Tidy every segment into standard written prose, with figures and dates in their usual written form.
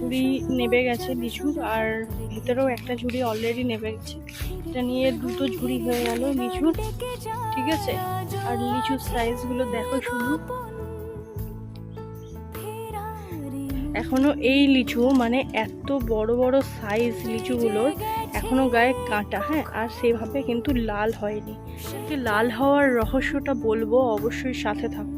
ঝুড়ি নেবে গেছে লিচুর, আর ভেতরেও একটা ঝুড়ি অলরেডি নেবে গেছে। এটা নিয়ে দুটো ঝুড়ি হয়ে গেল লিচুর, ঠিক আছে। আর লিচুর সাইজগুলো দেখো শুধু, এখনো এই লিচু মানে এত বড় বড় সাইজ লিচুগুলোর এখনো গায়ে কাঁটা, হ্যাঁ, আর সেভাবে কিন্তু লাল হয়নি। লাল হওয়ার রহস্যটা বলবো, অবশ্যই সাথে থাকো।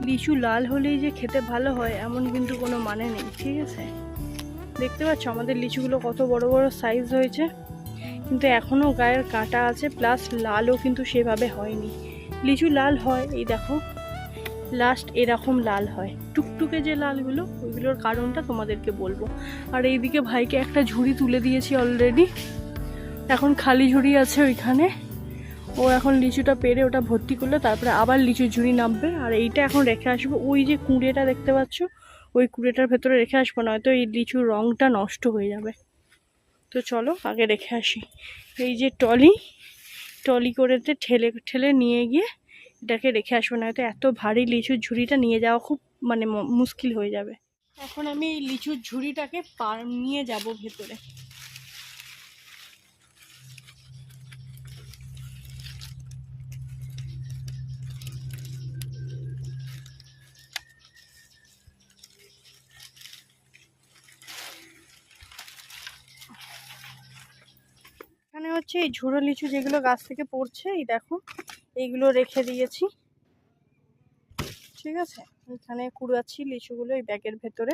লিচু লাল হলেই যে খেতে ভালো হয় এমন কিন্তু কোনো মানে নেই, ঠিক আছে। দেখতে পাচ্ছ আমাদের লিচুগুলো কত বড় বড় সাইজ হয়েছে, কিন্তু এখনো গায়ের কাঁটা আছে, প্লাস লালও কিন্তু সেভাবে হয়নি। লিচু লাল হয়, এই দেখো লাস্ট এরকম লাল হয়, টুকটুকে যে লালগুলো, ওইগুলোর কারণটা তোমাদেরকে বলবো। আর এইদিকে ভাইকে একটা ঝুড়ি তুলে দিয়েছি অলরেডি, এখন খালি ঝুড়ি আছে ওইখানে। ও এখন লিচুটা পেরে ওটা ভর্তি করলে তারপরে আবার লিচুর ঝুড়ি নামবে। আর এইটা এখন রেখে আসবো, ওই যে কুঁড়েটা দেখতে পাচ্ছ, ওই কুঁড়েটার ভেতরে রেখে আসবো, নয়তো এই লিচুর রঙটা নষ্ট হয়ে যাবে। তো চলো আগে রেখে আসি। এই যে টলি করেতে ঠেলে ঠেলে নিয়ে গিয়ে এটাকে রেখে আসবো, নয়তো এত ভারী লিচুর ঝুড়িটা নিয়ে যাওয়া খুব মানে মুশকিল হয়ে যাবে। এখন আমি এই লিচুর ঝুড়িটাকে নিয়ে যাব ভেতরে। এখানে হচ্ছে এই ঝুড়ো লিচু যেগুলো গাছ থেকে পড়ছে, এই দেখো এইগুলো রেখে দিয়েছি, ঠিক আছে। এখানে কুড়াচ্ছি লিচুগুলো এই ব্যাগের ভেতরে।